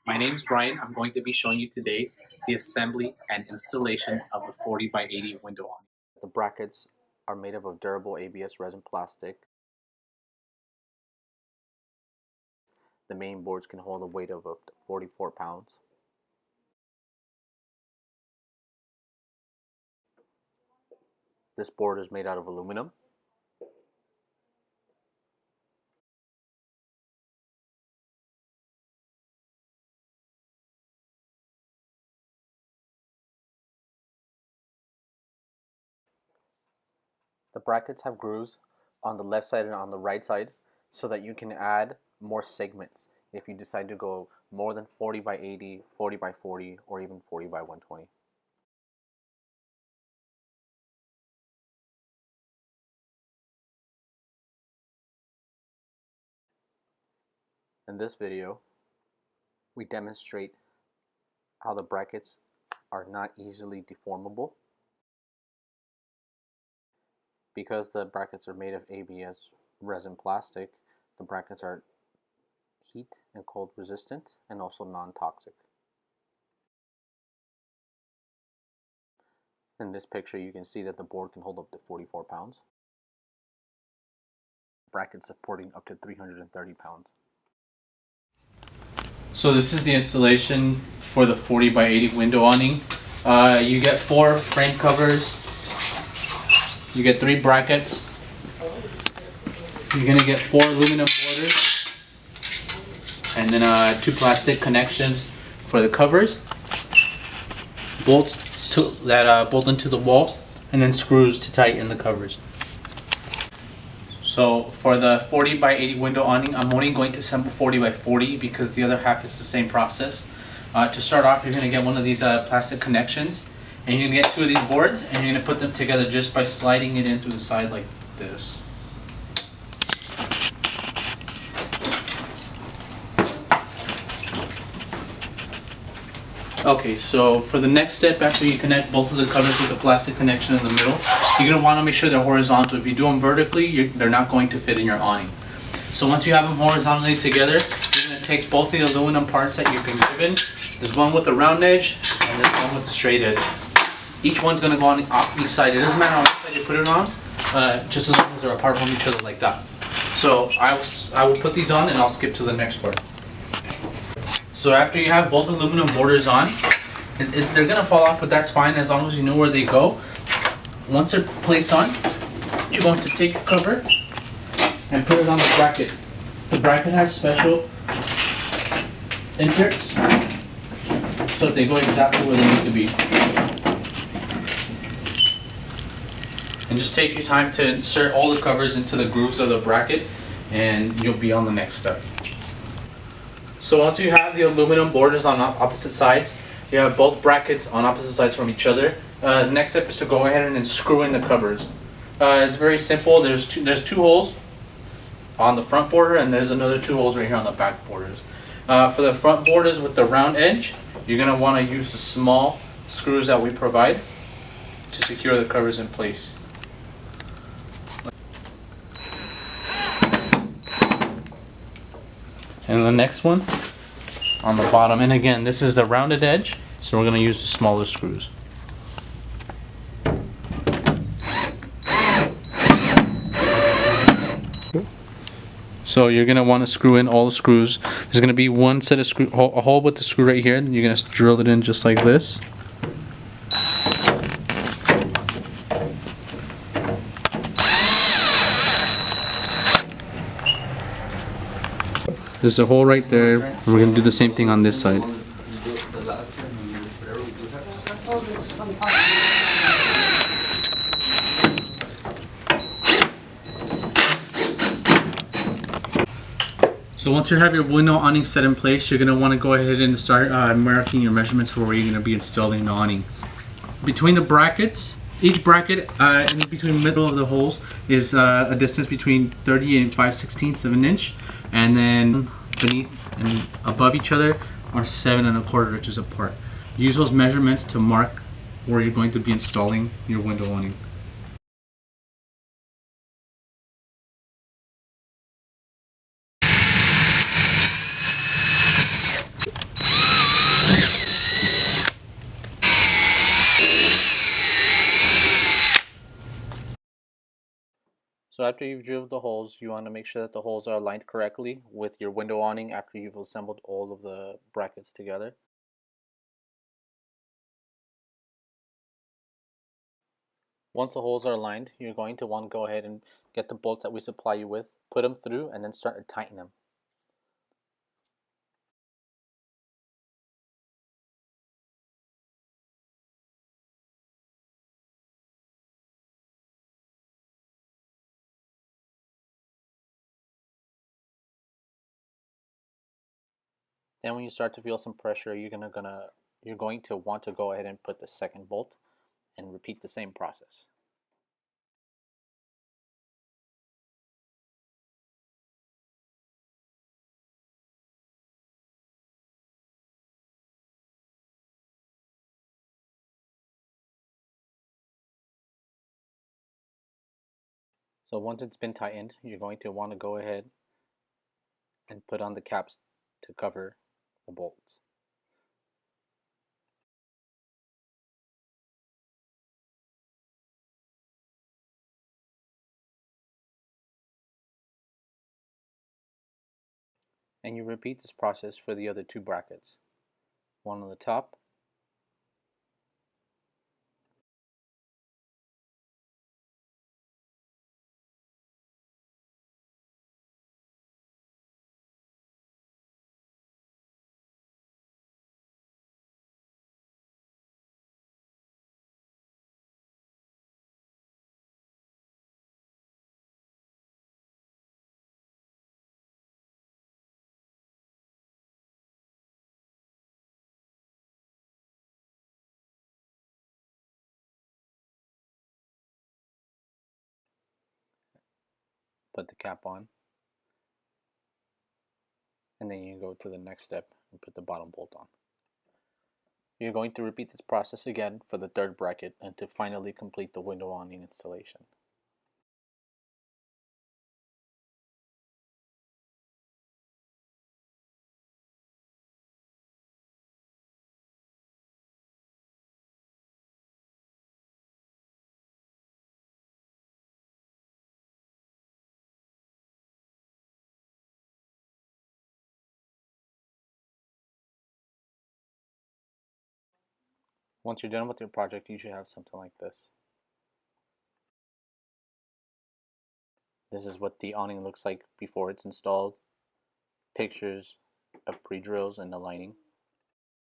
My name is Brian. I'm going to be showing you today the assembly and installation of a 40 by 80 window awning. The brackets are made of a durable ABS resin plastic. The main boards can hold a weight of up to 44 pounds. This board is made out of aluminum. The brackets have grooves on the left side and on the right side so that you can add more segments if you decide to go more than 40 by 80, 40 by 40, or even 40 by 120. In this video, we demonstrate how the brackets are not easily deformable. Because the brackets are made of ABS resin plastic, the brackets are heat and cold resistant and also non-toxic. In this picture, you can see that the board can hold up to 44 pounds. Brackets supporting up to 330 pounds. So this is the installation for the 40 by 80 window awning. You get 4 frame covers. You get 3 brackets. You're going to get 4 aluminum borders. And then 2 plastic connections for the covers. Bolts that bolt into the wall. And then screws to tighten the covers. So for the 40 by 80 window awning, I'm only going to assemble 40 by 40 because the other half is the same process. To start off, you're going to get one of these plastic connections. And you're going to get 2 of these boards, and you're going to put them together just by sliding it in through the side like this. Okay, so for the next step, after you connect both of the covers with the plastic connection in the middle, you're going to want to make sure they're horizontal. If you do them vertically, they're not going to fit in your awning. So once you have them horizontally together, you're going to take both the aluminum parts that you've been given. There's one with the round edge, and there's one with the straight edge. Each one's going to go on each side. It doesn't matter on what side you put it on, just as long as they're apart from each other like that. So I will put these on and I'll skip to the next part. So after you have both aluminum borders on, they're going to fall off, but that's fine as long as you know where they go. Once they're placed on, you're going to take your cover and put it on the bracket. The bracket has special inserts, so they go exactly where they need to be. And just take your time to insert all the covers into the grooves of the bracket, and you'll be on the next step. So once you have the aluminum borders on opposite sides, you have both brackets on opposite sides from each other. The next step is to go ahead and screw in the covers. It's very simple. There's two holes on the front border, and there's another 2 holes right here on the back borders. For the front borders with the round edge, you're going to want to use the small screws that we provide to secure the covers in place. And the next one on the bottom, and again, this is the rounded edge, so we're going to use the smaller screws. So you're going to want to screw in all the screws. There's going to be one set of screw, a hole with the screw right here, and you're going to drill it in just like this. There's a hole right there. We're going to do the same thing on this side. So once you have your window awning set in place, you're going to want to go ahead and start marking your measurements for where you're going to be installing the awning. Between the brackets, each bracket in between the middle of the holes is a distance between 30 and 5/16 of an inch. And then beneath and above each other are 7 1/4 inches apart. Use those measurements to mark where you're going to be installing your window awning. So after you've drilled the holes, you want to make sure that the holes are aligned correctly with your window awning after you've assembled all of the brackets together. Once the holes are aligned, you're going to want to go ahead and get the bolts that we supply you with, put them through, and then start to tighten them. Then when you start to feel some pressure, you're going to want to go ahead and put the second bolt and repeat the same process. So once it's been tightened, you're going to want to go ahead and put on the caps to cover the bolts. And you repeat this process for the other two brackets. One on the top put the cap on, and then you go to the next step and put the bottom bolt on. You're going to repeat this process again for the third bracket and to finally complete the window awning installation. Once you're done with your project, you should have something like this. This is what the awning looks like before it's installed. Pictures of pre-drills and the lining.